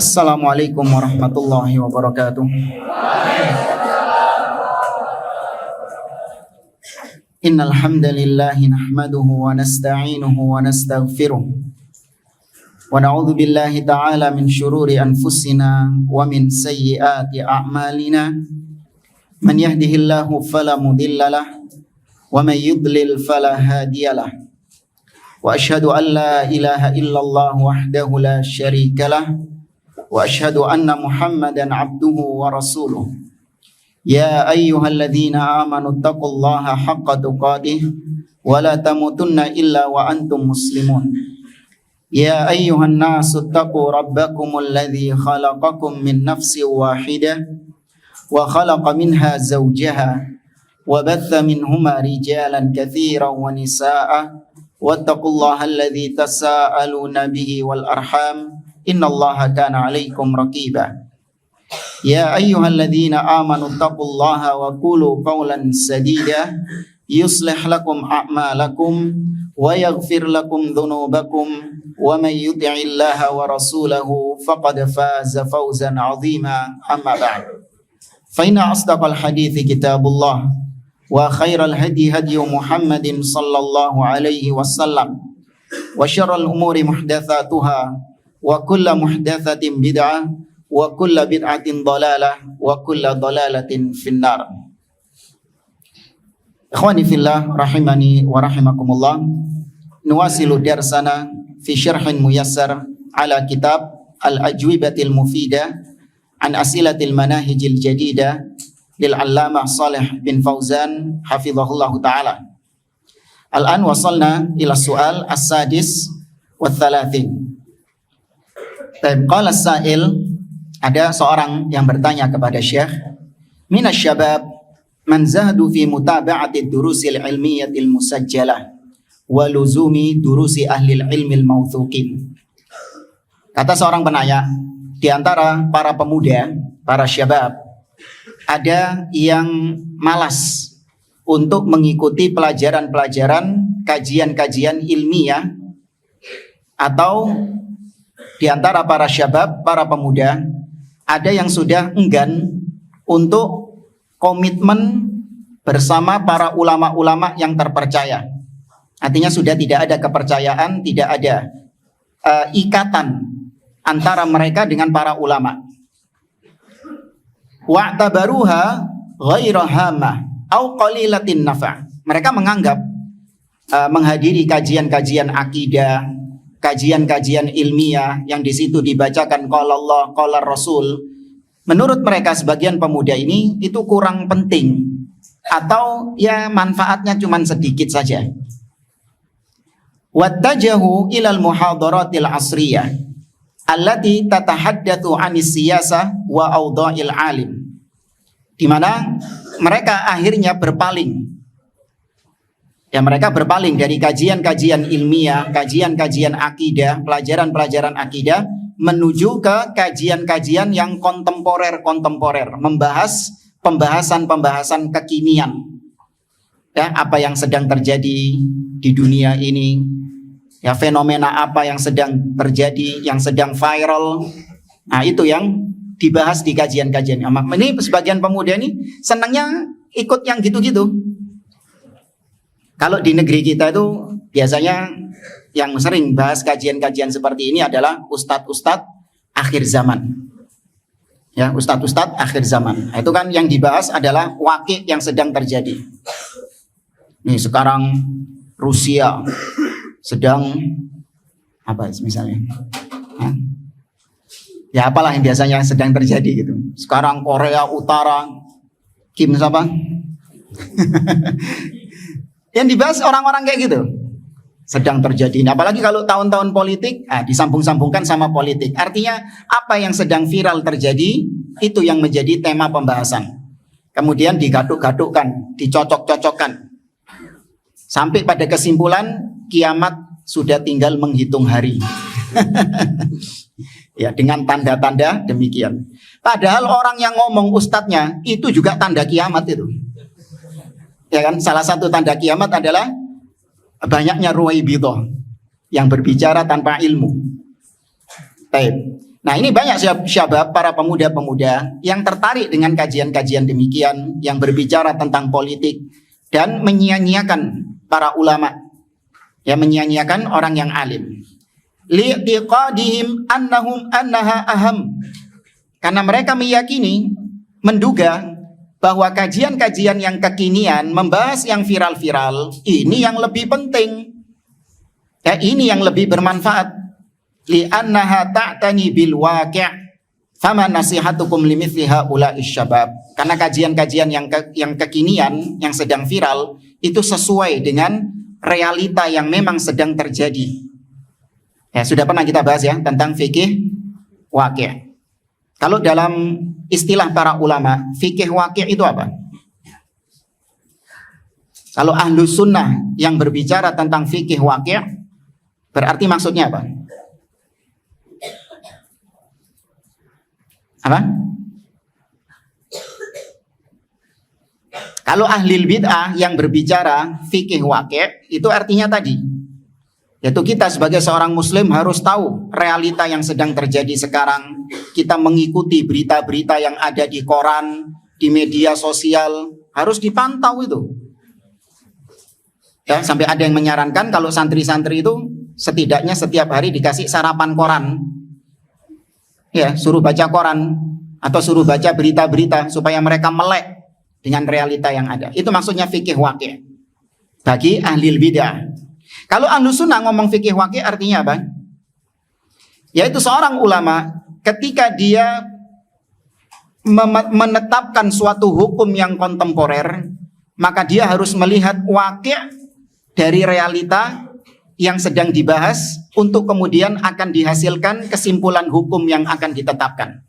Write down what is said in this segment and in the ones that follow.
Assalamualaikum warahmatullahi wabarakatuh. Innal hamdalillah nahmaduhu wa nasta'inuhu wa nastaghfiruh. Wa na'udzu billahi ta'ala min syururi anfusina wa min sayyiati a'malina. Man yahdihillahu fala mudhillalah wa man yudlil fala hadiyalah. Wa asyhadu an la ilaha illallah wahdahu la syarikalah. Wa asyhadu anna Muhammadan abduhu wa rasuluh. Ya ayyuhalladzina amanu taqullaha haqqa tuqatih wa la tamutunna illa wa antum muslimun. Ya ayyuhan nasu taqu rabbakumul ladzi khalaqakum min nafsin wahidah wa khalaqa minha zawjaha wa batha minhuma rijalan katsiran wa nisaa'a wattaqullaha alladzi tasaaluna bihi wal arham innallaha kana 'alaikum raqiba. Ya ayyuhalladzina amanu taqullaha wa qulu qawlan sadida yuslih lakum a'malakum wa yaghfir lakum dhunubakum wa may yuti'illaha wa rasulahu faqad faza fawzan 'azima. Amma ba'd. Fa inna asdaqal hadithi kitabullah wa khairal hadi hadyu Muhammadin sallallahu alaihi wasallam wa syarral umuri muhdatsatuha wa kullu muhdatsatin bid'ah wa kullu bid'atin dhalalah wa kullu dhalalatin finnar. Ikhwani fillah rahimani wa rahimakumullah. Nuwasilu darsana fi syarhin muyassar ala kitab Al-Ajwibatil Mufidah an Asilatil Manahijil Jadidah lil Allamah Shalih bin Fauzan hafizahullahu taala. Al-an wasalna ila su'al as-sadis wa thalathin. Qala as-sa'il, ada seorang yang bertanya kepada Syekh, minas syabab man zahadu fi mutaba'ati durusil ilmiyatil musajjalah wa luzumi durusi ahli ilmil mawthuqin. Kata seorang penanya, di antara para pemuda, para syabab, ada yang malas untuk mengikuti pelajaran-pelajaran, kajian-kajian ilmiah, atau di antara para syabab, para pemuda, ada yang sudah enggan untuk komitmen bersama para ulama-ulama yang terpercaya. Artinya sudah tidak ada kepercayaan, tidak ada ikatan antara mereka dengan para ulama. Wa'tabaruha ghaira hamah au qalilatin nafa'. Mereka menganggap menghadiri kajian-kajian akidah, kajian-kajian ilmiah yang di situ dibacakan qala Allah, qala Rasul, menurut mereka sebagian pemuda ini itu kurang penting atau ya manfaatnya cuma sedikit saja. Wattajahu ilal muhadaratil asriyah allati tatahaddatsu 'anis siyasah wa awdha'il 'alim, di mana mereka akhirnya berpaling. Ya, mereka berpaling dari kajian-kajian ilmiah, kajian-kajian akidah, pelajaran-pelajaran akidah, menuju ke kajian-kajian yang kontemporer, membahas pembahasan-pembahasan kekinian. Ya, apa yang sedang terjadi di dunia ini, ya, fenomena apa yang sedang terjadi, yang sedang viral. Nah, itu yang dibahas di kajian-kajian. Ini sebagian pemuda ini senangnya ikut yang gitu-gitu. Kalau di negeri kita itu biasanya yang sering bahas kajian-kajian seperti ini adalah ustadz-ustadz akhir zaman. Ya, ustadz-ustadz akhir zaman. Nah, itu kan yang dibahas adalah waqi' yang sedang terjadi. Nih sekarang Rusia sedang apa misalnya? Ya apalah yang biasanya sedang terjadi gitu. Sekarang Korea Utara, Kim siapa? Yang dibahas orang-orang kayak gitu sedang terjadi. Nah, apalagi kalau tahun-tahun politik, disambung-sambungkan sama politik. Artinya apa yang sedang viral terjadi itu yang menjadi tema pembahasan. Kemudian digaduk-gadukkan, dicocok-cocokkan, sampai pada kesimpulan kiamat sudah tinggal menghitung hari. Ya, dengan tanda-tanda demikian. Padahal orang yang ngomong ustadznya itu juga tanda kiamat itu. Ya kan, salah satu tanda kiamat adalah banyaknya ruwaibidah yang berbicara tanpa ilmu. Baik. Nah, ini banyak syabab, para pemuda-pemuda yang tertarik dengan kajian-kajian demikian, yang berbicara tentang politik dan menyia-nyiakan para ulama, ya, menyia-nyiakan orang yang alim. Li'tiqadihim annahum annaha aham. Karena mereka meyakini, menduga bahwa kajian-kajian yang kekinian, membahas yang viral-viral, ini yang lebih penting, ya, ini yang lebih bermanfaat. Li'annaha ta'tani bil waqi' fama nasihatukum limithli haula'i syabab. Karena kajian-kajian yang kekinian, yang sedang viral, itu sesuai dengan realita yang memang sedang terjadi. Ya, sudah pernah kita bahas ya tentang fikih waqi'. Kalau dalam istilah para ulama, fikih waqi' itu apa? Kalau ahlu sunnah yang berbicara tentang fikih waqi', berarti maksudnya apa? Apa? Kalau ahli bid'ah yang berbicara fikih waqi', itu artinya tadi, yaitu kita sebagai seorang muslim harus tahu realita yang sedang terjadi sekarang. Kita mengikuti berita-berita yang ada di koran, di media sosial, harus dipantau itu. Ya, sampai ada yang menyarankan kalau santri-santri itu setidaknya setiap hari dikasih sarapan koran. Ya, suruh baca koran atau suruh baca berita-berita supaya mereka melek dengan realita yang ada. Itu maksudnya fikih waqi' bagi ahli bidah. Kalau ahlu sunnah ngomong fikih waqi' artinya apa? Yaitu seorang ulama ketika dia menetapkan suatu hukum yang kontemporer, maka dia harus melihat waqi' dari realita yang sedang dibahas untuk kemudian akan dihasilkan kesimpulan hukum yang akan ditetapkan.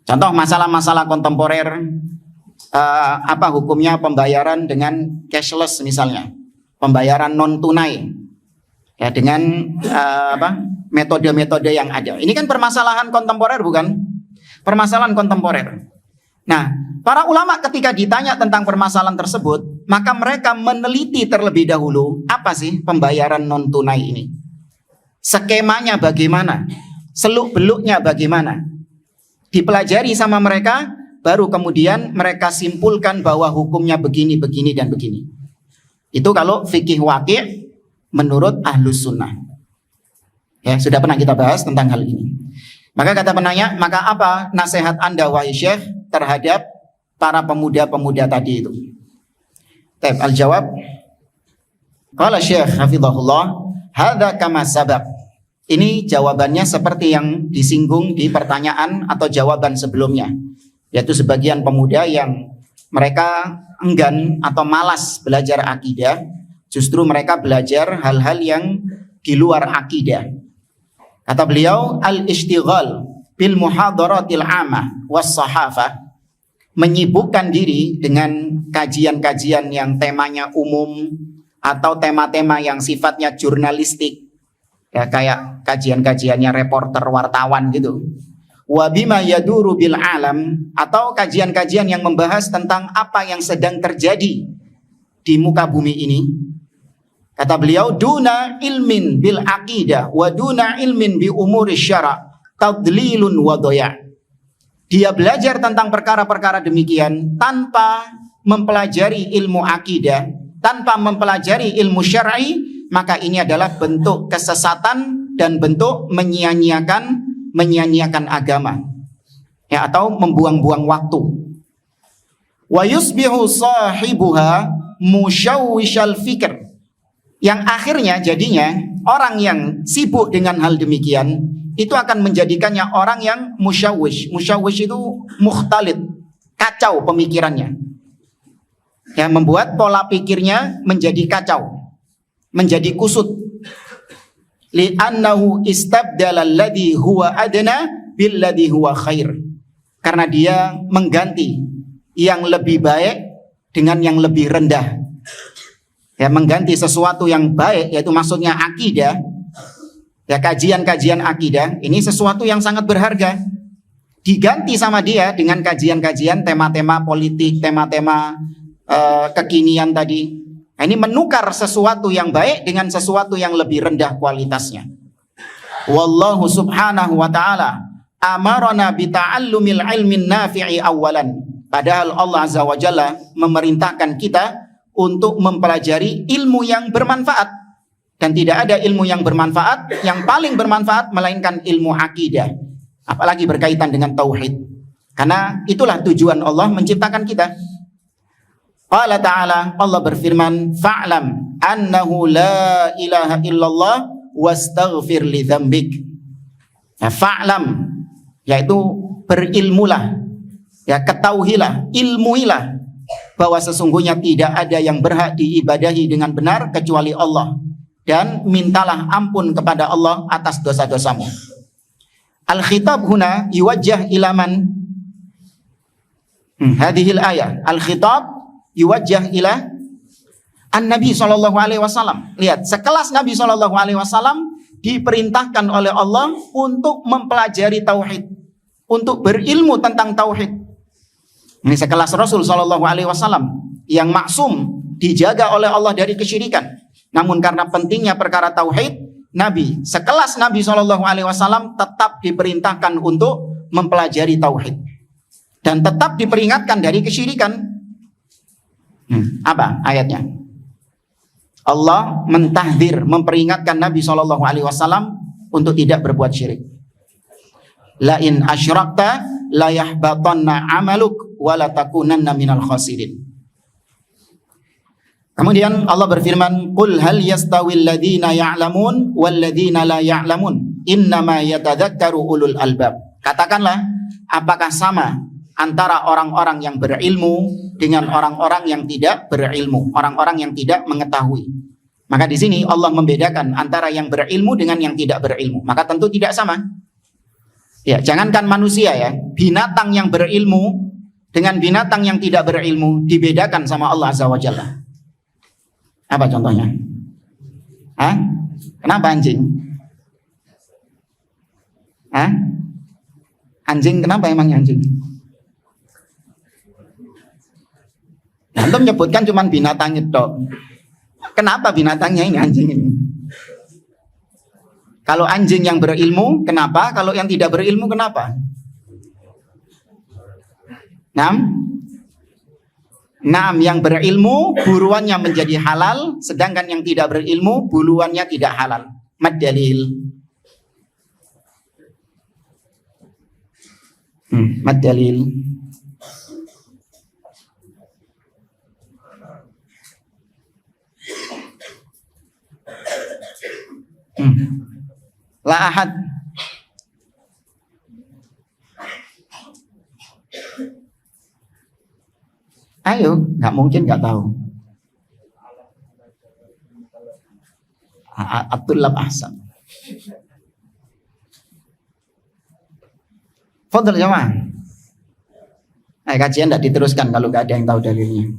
Contoh masalah-masalah kontemporer, apa hukumnya pembayaran dengan cashless misalnya, pembayaran non tunai, ya, dengan metode-metode yang ada. Ini kan permasalahan kontemporer, bukan? Permasalahan kontemporer. Nah, para ulama ketika ditanya tentang permasalahan tersebut, maka mereka meneliti terlebih dahulu, apa sih pembayaran non tunai ini? Skemanya bagaimana? Seluk-beluknya bagaimana? Dipelajari sama mereka, baru kemudian mereka simpulkan bahwa hukumnya begini, begini, dan begini. Itu kalau fikih waqi' menurut ahlus sunnah. Ya, sudah pernah kita bahas tentang hal ini. Maka kata penanya, maka apa nasihat Anda wahai Syekh terhadap para pemuda-pemuda tadi itu? Al-jawab, qala Syekh hafizahullah, hadza kama sabaq. Ini jawabannya seperti yang disinggung di pertanyaan atau jawaban sebelumnya, yaitu sebagian pemuda yang mereka enggan atau malas belajar akidah, justru mereka belajar hal-hal yang di luar akidah. Kata beliau, al-ishtighal bil muhadaratil amah was sahafah, menyibukkan diri dengan kajian-kajian yang temanya umum atau tema-tema yang sifatnya jurnalistik, ya, kayak kajian-kajiannya reporter wartawan gitu. Wa bima yaduru bil alam, atau kajian-kajian yang membahas tentang apa yang sedang terjadi di muka bumi ini. Kata beliau, duna ilmin bil aqidah wa duna ilmin bi umuri syara' tadlilun wa doya'. Dia belajar tentang perkara-perkara demikian tanpa mempelajari ilmu akidah, tanpa mempelajari ilmu syar'i, maka ini adalah bentuk kesesatan dan bentuk menyia-nyiakan agama, ya, atau membuang-buang waktu. Wa yusbihu sahibuha musyawwishal fikr, yang akhirnya jadinya orang yang sibuk dengan hal demikian itu akan menjadikannya orang yang musyawwish. Musyawwish itu mukhtalid, kacau pemikirannya, yang membuat pola pikirnya menjadi kacau, menjadi kusut. Li'annahu istabdala alladhi huwa adna billadhi huwa khair, karena dia mengganti yang lebih baik dengan yang lebih rendah. Ya, mengganti sesuatu yang baik, yaitu maksudnya akidah, ya, kajian-kajian akidah ini sesuatu yang sangat berharga, diganti sama dia dengan kajian-kajian tema-tema politik, tema-tema kekinian tadi. Nah, ini menukar sesuatu yang baik dengan sesuatu yang lebih rendah kualitasnya. Wallahu subhanahu wa ta'ala amarana bita'allumil ilmin nafi'i awalan. Padahal Allah azza wa jalla memerintahkan kita untuk mempelajari ilmu yang bermanfaat. Dan tidak ada ilmu yang bermanfaat, yang paling bermanfaat melainkan ilmu akidah. Apalagi berkaitan dengan tauhid. Karena itulah tujuan Allah menciptakan kita. Qala ta'ala, Allah berfirman, fa'lam annahu la ilaha illallah wastaghfir li dzambik. Ya, fa'lam, yaitu berilmulah, ya, ketahuilah, ilmuilah bahwa sesungguhnya tidak ada yang berhak diibadahi dengan benar kecuali Allah, dan mintalah ampun kepada Allah atas dosa-dosamu. Al-khitab huna yuwajjah ilaman hadhil ayah. Al-khitab yuwajjah ila an-Nabi SAW. Lihat, sekelas Nabi SAW diperintahkan oleh Allah untuk mempelajari tauhid, untuk berilmu tentang tauhid. Ini sekelas Rasul SAW yang maksum, dijaga oleh Allah dari kesyirikan. Namun karena pentingnya perkara tauhid, Nabi, sekelas Nabi SAW tetap diperintahkan untuk mempelajari tauhid dan tetap diperingatkan dari kesyirikan. Apa ayatnya? Allah mentahdzir, memperingatkan Nabi SAW untuk tidak berbuat syirik. La in asyrakta la yahbatanna amaluk wa la takunanna minal khasirin. Kemudian Allah berfirman, qul hal yastawil ladzina ya'lamun wal ladzina la ya'lamun innama yatadzakkaru ulul albab. Katakanlah, apakah sama antara orang-orang yang berilmu dengan orang-orang yang tidak berilmu, orang-orang yang tidak mengetahui. Maka di sini Allah membedakan antara yang berilmu dengan yang tidak berilmu. Maka tentu tidak sama. Ya, jangankan manusia ya, binatang yang berilmu dengan binatang yang tidak berilmu dibedakan sama Allah Azza wa Jalla. Apa contohnya? Hah? Kenapa anjing? Hah? Anjing kenapa emangnya anjing? Antum menyebutkan cuma binatang itu. Kenapa binatangnya ini anjing ini? Kalau anjing yang berilmu, kenapa? Kalau yang tidak berilmu, kenapa? Naam, yang berilmu buruannya menjadi halal, sedangkan yang tidak berilmu buruannya tidak halal. Mad dalil. Mad dalil. La ahad. Ayo, nggak mungkin nggak tahu. Abdullah Ahsan. Fadhil jamaah. Kajian tidak diteruskan kalau nggak ada yang tahu dalilnya.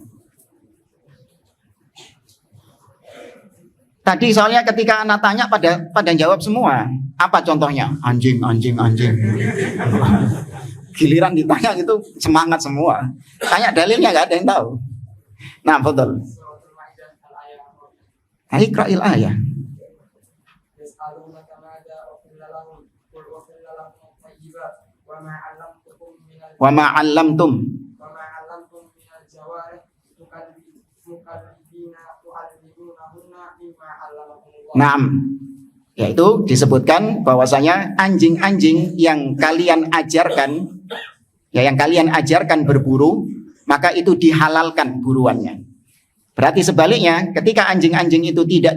Tadi soalnya ketika anak tanya pada jawab semua. Apa contohnya? Anjing. Giliran ditanya itu semangat semua. Tanya dalilnya nggak ada yang tahu. Nah, betul. Iqra'il ayah. Wa ma 'allamtum. Naam, yaitu disebutkan bahwasanya anjing-anjing yang kalian ajarkan, ya yang kalian ajarkan berburu, maka itu dihalalkan buruannya. Berarti sebaliknya, ketika anjing-anjing itu tidak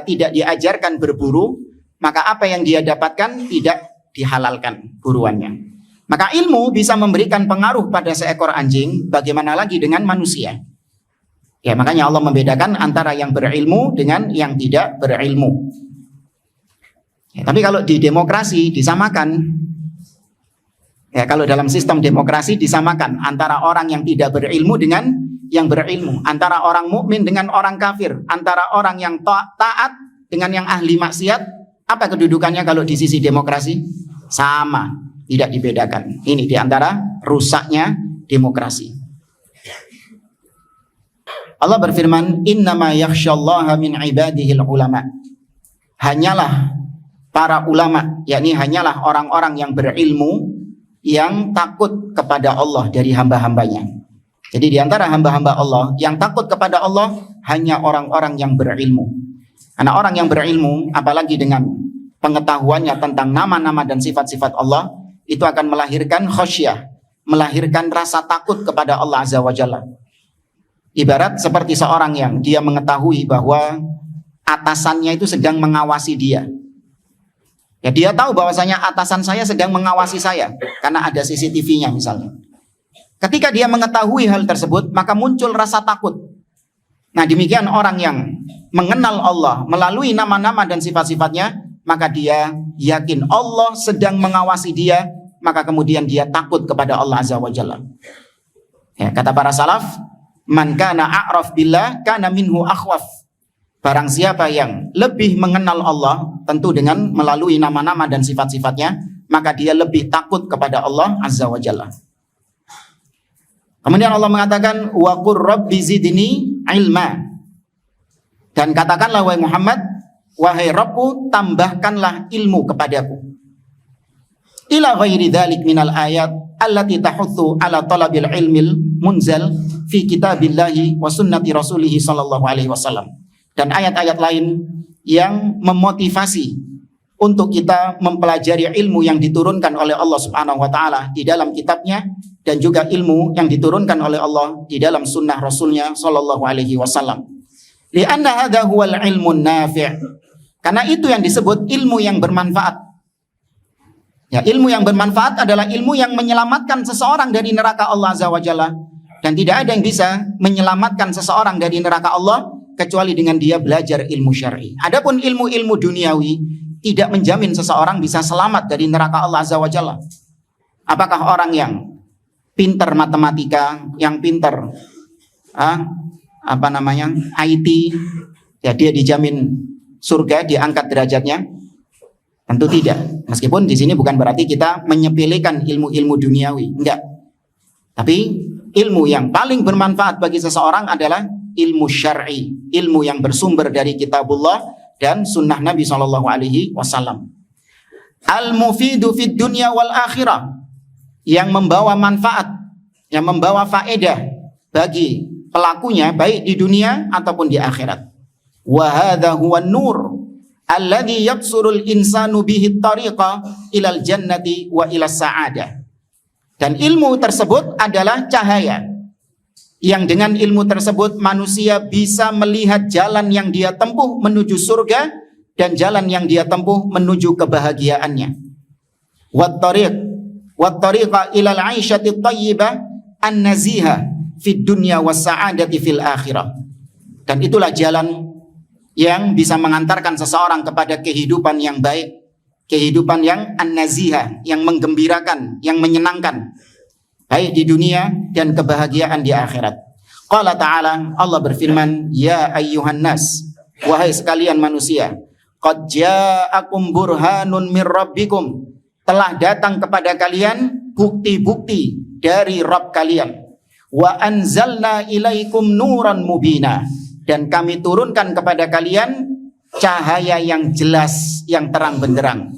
diajarkan berburu, maka apa yang dia dapatkan tidak dihalalkan buruannya. Maka ilmu bisa memberikan pengaruh pada seekor anjing, bagaimana lagi dengan manusia? Ya, makanya Allah membedakan antara yang berilmu dengan yang tidak berilmu. Ya, tapi kalau di demokrasi disamakan. Ya, kalau dalam sistem demokrasi disamakan antara orang yang tidak berilmu dengan yang berilmu, antara orang mukmin dengan orang kafir, antara orang yang taat dengan yang ahli maksiat. Apa kedudukannya kalau di sisi demokrasi? Sama, tidak dibedakan. Ini di antara rusaknya demokrasi. Allah berfirman, innama yakhsyallaha min ibadihil ulama. Hanyalah para ulama, yakni hanyalah orang-orang yang berilmu yang takut kepada Allah dari hamba-hambanya. Jadi di antara hamba-hamba Allah yang takut kepada Allah hanya orang-orang yang berilmu. Karena orang yang berilmu, apalagi dengan pengetahuannya tentang nama-nama dan sifat-sifat Allah, itu akan melahirkan khasyah, melahirkan rasa takut kepada Allah Azza wa Jalla. Ibarat seperti seorang yang dia mengetahui bahwa atasannya itu sedang mengawasi dia. Ya, dia tahu bahwasanya atasan saya sedang mengawasi saya karena ada CCTV-nya misalnya. Ketika dia mengetahui hal tersebut, maka muncul rasa takut. Nah, demikian orang yang mengenal Allah melalui nama-nama dan sifat-sifatnya, maka dia yakin Allah sedang mengawasi dia, maka kemudian dia takut kepada Allah Azza wa Jalla. Ya, kata para salaf, man kana a'raf billah kana minhu akhwaf. Barang siapa yang lebih mengenal Allah, tentu dengan melalui nama-nama dan sifat-sifatnya, maka dia lebih takut kepada Allah Azza wa Jalla. Kemudian Allah mengatakan, wa qur rabbi zidni ilma. Dan katakanlah wahai Muhammad, wahai Rabbku, tambahkanlah ilmu kepadaku. Ila ghairi dzalik minal ayat allati tahutsu ala talabil ilmil munzal fi kitabillahi wa sunnati rasulih sallallahu alaihi wasallam. Dan ayat-ayat lain yang memotivasi untuk kita mempelajari ilmu yang diturunkan oleh Allah Subhanahu wa taala di dalam kitabnya, dan juga ilmu yang diturunkan oleh Allah di dalam sunnah Rasulnya sallallahu alaihi wasallam. Lianna hadza huwal ilmun nafi'. Karena itu yang disebut ilmu yang bermanfaat. Ya, ilmu yang bermanfaat adalah ilmu yang menyelamatkan seseorang dari neraka Allah Azza wa Jalla, dan tidak ada yang bisa menyelamatkan seseorang dari neraka Allah kecuali dengan dia belajar ilmu syar'i. Adapun ilmu-ilmu duniawi tidak menjamin seseorang bisa selamat dari neraka Allah Azza wa Jalla. Apakah orang yang pintar matematika, yang pintar IT, ya dia dijamin surga, diangkat derajatnya? Tentu tidak. Meskipun di sini bukan berarti kita menyepelekan ilmu-ilmu duniawi, enggak. Tapi ilmu yang paling bermanfaat bagi seseorang adalah ilmu syar'i, ilmu yang bersumber dari kitabullah dan sunnah Nabi SAW. Al-mufidu fid dunya wal akhirah, yang membawa manfaat, yang membawa faedah bagi pelakunya baik di dunia ataupun di akhirat. Wa hadza huwa nur alladhi yabsurul insanu bihi tariqa ilal jannati wa ilas sa'adah. Dan ilmu tersebut adalah cahaya yang dengan ilmu tersebut manusia bisa melihat jalan yang dia tempuh menuju surga dan jalan yang dia tempuh menuju kebahagiaannya. Wat tariqa ilal 'aisyati thayyibah an-naziha fid dunya was sa'adati fil akhirah. Dan itulah jalan yang bisa mengantarkan seseorang kepada kehidupan yang baik, kehidupan yang an-naziha, yang menggembirakan, yang menyenangkan, baik di dunia dan kebahagiaan di akhirat. Qala ta'ala, Allah berfirman, ya ayyuhan nas, wahai sekalian manusia, qad ja'akum burhanun mir rabbikum, telah datang kepada kalian bukti-bukti dari Rabb kalian. Wa anzalna ilaikum nuran mubina, dan kami turunkan kepada kalian cahaya yang jelas, yang terang benderang.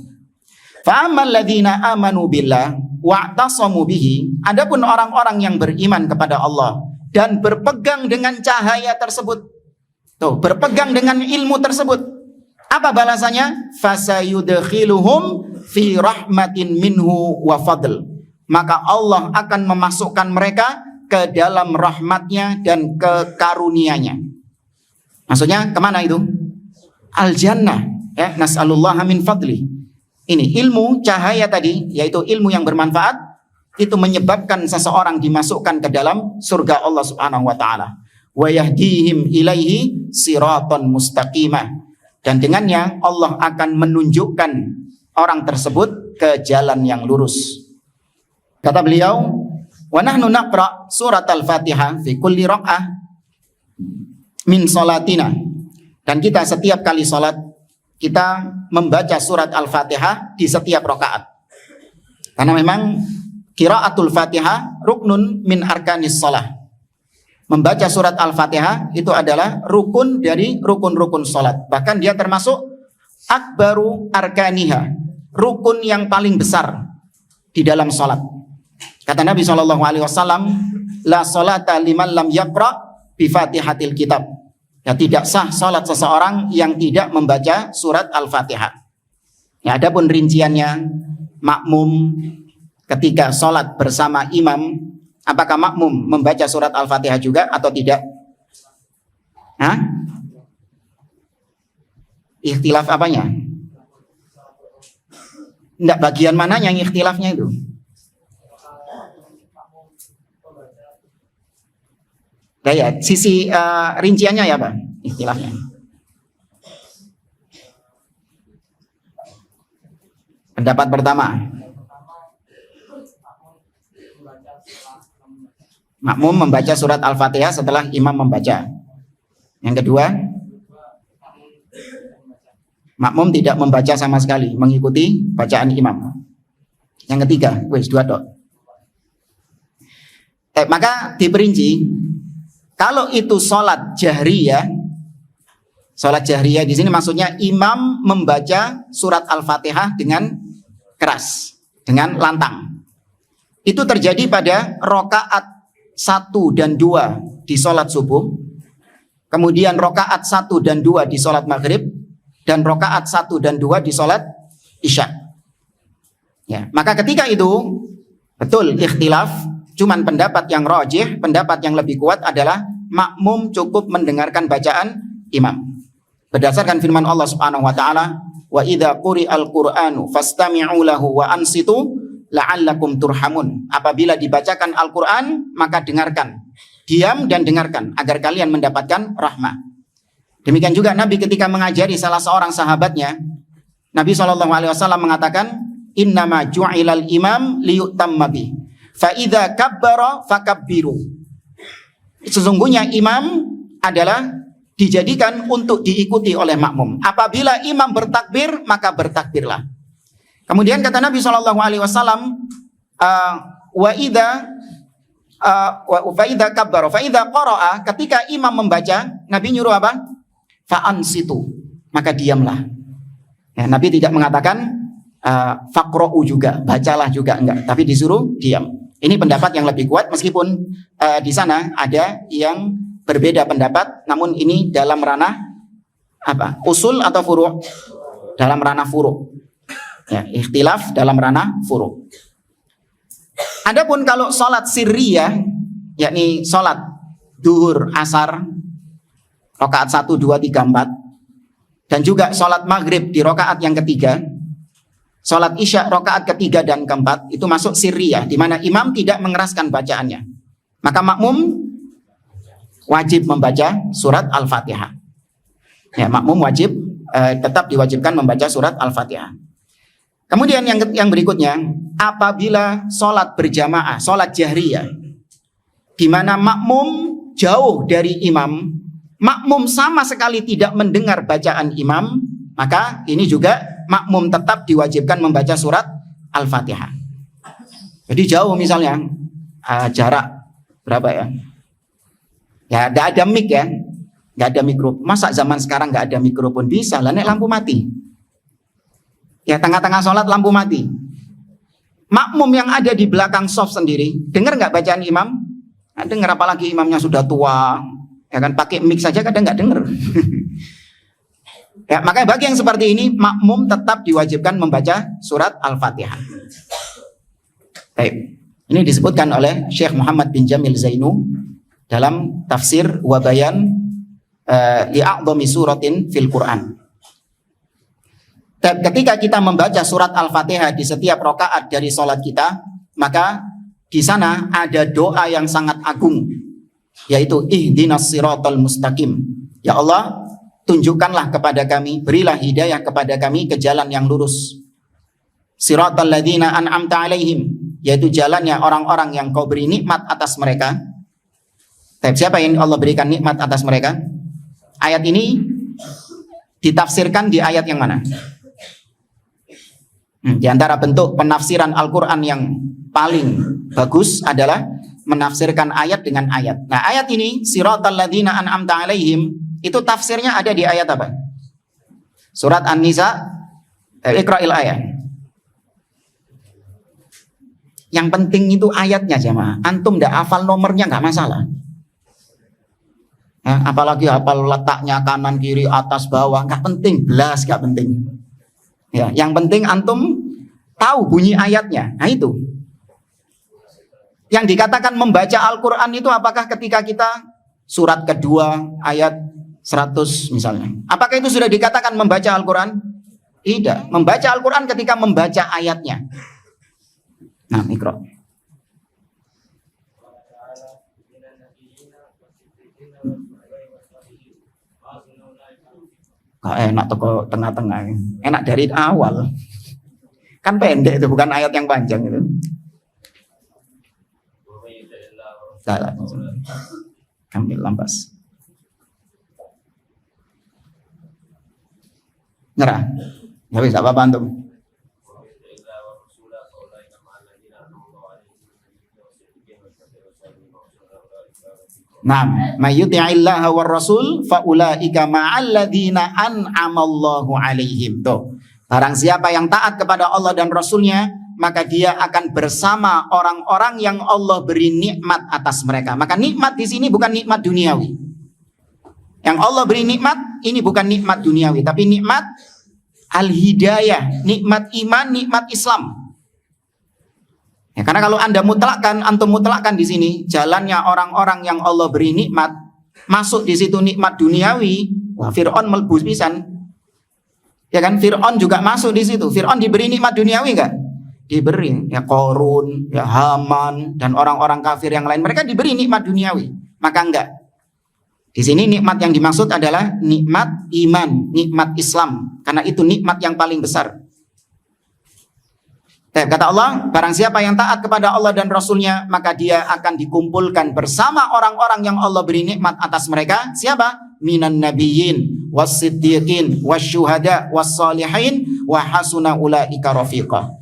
Fa ammal ladzina amanu billah wa'tasamu bihi, adapun orang-orang yang beriman kepada Allah dan berpegang dengan cahaya tersebut, tuh, berpegang dengan ilmu tersebut, apa balasannya? Fasayudkhiluhum fi rahmatin minhu wa fadl, maka Allah akan memasukkan mereka ke dalam rahmatnya dan kekarunia-Nya. Maksudnya kemana itu? Al-jannah, ya, nas'alullaha min fadli. Ini ilmu cahaya tadi, yaitu ilmu yang bermanfaat, itu menyebabkan seseorang dimasukkan ke dalam surga Allah Subhanahu wa taala. Wa yahdihim ilaihi siratan mustaqimah. Dan dengannya Allah akan menunjukkan orang tersebut ke jalan yang lurus. Kata beliau, wa nahnu naqra surat al-Fatihah fi kulli raq'ah min salatina. Dan kita setiap kali salat kita membaca surat Al-Fatihah di setiap rakaat. Karena memang qiraatul Fatihah ruknun min arkanis shalah. Membaca surat Al-Fatihah itu adalah rukun dari rukun-rukun salat. Bahkan dia termasuk akbaru arkaniha, rukun yang paling besar di dalam salat. Kata Nabi SAW, la salata liman lam yaqra bi Fatihatil kitab. Ya, tidak sah salat seseorang yang tidak membaca surat Al-Fatihah. Ya, adapun rinciannya, makmum ketika salat bersama imam, apakah makmum membaca surat Al-Fatihah juga atau tidak? Hah? Ikhtilaf apanya? Enggak, bagian mana yang ikhtilafnya itu? Nah, ya, sisi rinciannya ya Pak, ikhtilafnya. Pendapat pertama, makmum membaca surat Al-Fatihah setelah imam membaca. Yang kedua, makmum tidak membaca sama sekali, mengikuti bacaan imam. Yang ketiga, dua dok. Maka diperinci, kalau itu sholat jahriyah, sholat jahriyah di sini maksudnya imam membaca surat Al-Fatihah dengan keras, dengan lantang. Itu terjadi pada rokaat 1 dan 2 di sholat subuh, kemudian rokaat 1 dan 2 di sholat maghrib, dan rokaat 1 dan 2 di sholat isya. Ya, maka ketika itu betul ikhtilaf, cuman pendapat yang rajih, pendapat yang lebih kuat adalah makmum cukup mendengarkan bacaan imam. Berdasarkan firman Allah Subhanahu wa taala, wa idza quri'al qur'anu fastami'u lahu wa ansitu la'allakum turhamun. Apabila dibacakan Al-Qur'an, maka dengarkan. Diam dan dengarkan agar kalian mendapatkan rahmah. Demikian juga Nabi ketika mengajari salah seorang sahabatnya, Nabi SAW mengatakan, innama ju'ilal imam liyutamma bih, fa idza kabbara fakabbiru. Sesungguhnya imam adalah dijadikan untuk diikuti oleh makmum. Apabila imam bertakbir, maka bertakbirlah. Kemudian kata Nabi SAW, wa idza kabbara fa idza qara'a, ketika imam membaca, Nabi nyuruh apa? Fa'ansitu, maka diamlah. Ya, Nabi tidak mengatakan faqra'u juga, bacalah juga, enggak, tapi disuruh diam. Ini pendapat yang lebih kuat, meskipun di sana ada yang berbeda pendapat, namun ini dalam ranah apa? Usul atau furu'? Dalam ranah furu'. Ya, ikhtilaf dalam ranah furu'. Adapun kalau sholat sirriyah, yakni sholat duhur, asar, rakaat 1, 2, 3, 4, dan juga sholat maghrib di rakaat yang ketiga, sholat isya rakaat ketiga dan keempat, itu masuk sirriyah, di mana imam tidak mengeraskan bacaannya. Maka makmum wajib membaca surat Al-Fatihah. Ya, makmum wajib tetap diwajibkan membaca surat Al-Fatihah. Kemudian yang berikutnya, apabila sholat berjamaah, sholat jahriyah, di mana makmum jauh dari imam, makmum sama sekali tidak mendengar bacaan imam, maka ini juga makmum tetap diwajibkan membaca surat Al-Fatihah. Jadi jauh misalnya, jarak berapa ya? Ya, tidak ada mic ya, nggak ada mikrofon. Masa zaman sekarang nggak ada mikrofon? Bisa lah, nek lampu mati. Ya, tengah-tengah sholat lampu mati. Makmum yang ada di belakang shaf sendiri, dengar nggak bacaan imam? Nggak dengar, apalagi imamnya sudah tua. Ya kan, pakai mic saja kadang nggak dengar. Ya, makanya bagi yang seperti ini, makmum tetap diwajibkan membaca surat Al-Fatihah. Baik, ini disebutkan oleh Syekh Muhammad bin Jamil Zainu dalam tafsir wa bayan li'a'dhami suratin fil Quran. Ketika kita membaca surat Al-Fatihah di setiap rakaat dari sholat kita, maka di sana ada doa yang sangat agung, yaitu ihdinas siratal mustaqim. Ya Allah, tunjukkanlah kepada kami, berilah hidayah kepada kami ke jalan yang lurus. Siratal ladzina an'amta alaihim, yaitu jalannya orang-orang yang kau beri nikmat atas mereka. Siapa yang Allah berikan nikmat atas mereka? Ayat ini ditafsirkan di ayat yang mana? Di antara bentuk penafsiran Al-Quran yang paling bagus adalah menafsirkan ayat dengan ayat. Nah, ayat ini, siratal ladzina an'amta alaihim, itu tafsirnya ada di ayat apa? Surat An-Nisa, Iqra'il ayat. Yang penting itu ayatnya jamaah. Antum ndak hafal nomornya nggak masalah. Apalagi hafal letaknya kanan kiri atas bawah nggak penting, belas nggak penting. Ya, yang penting antum tahu bunyi ayatnya. Nah itu. Yang dikatakan membaca Al-Quran itu apakah ketika kita surat kedua ayat 100 misalnya. Apakah itu sudah dikatakan membaca Al-Quran? Tidak. Membaca Al-Quran ketika membaca ayatnya. Nah, Iqra. Gak enak toko tengah-tengah. Enak dari awal. Kan pendek itu, bukan ayat yang panjang itu. Salah. Ambil lampas. Nyerah. Ya wis, apa-apa antum. Naam, may yuti'illaha war rasul fa ulaika ma'al ladzina an'amallahu 'alaihim. Tuh. Barang siapa yang taat kepada Allah dan Rasulnya, maka dia akan bersama orang-orang yang Allah beri nikmat atas mereka. Maka nikmat di sini bukan nikmat duniawi. Yang Allah beri nikmat ini bukan nikmat duniawi, tapi nikmat al-hidayah, nikmat iman, nikmat Islam. Ya, karena kalau Anda mutlakkan, antum mutlakkan di sini jalannya orang-orang yang Allah beri nikmat, masuk di situ nikmat duniawi, wah Fir'aun mlebu pisan. Ya kan, Fir'aun juga masuk di situ. Fir'aun diberi nikmat duniawi enggak? Diberi. Ya Qarun, ya Haman dan orang-orang kafir yang lain, mereka diberi nikmat duniawi. Maka enggak. Di sini nikmat yang dimaksud adalah nikmat iman, nikmat Islam, karena itu nikmat yang paling besar. Kata Allah, barang siapa yang taat kepada Allah dan Rasulnya, maka dia akan dikumpulkan bersama orang-orang yang Allah beri nikmat atas mereka. Siapa? Minan nabiyyin, was-siddiqin, wasyuhada, was-salihin, wa hasuna ulaika rafiqa.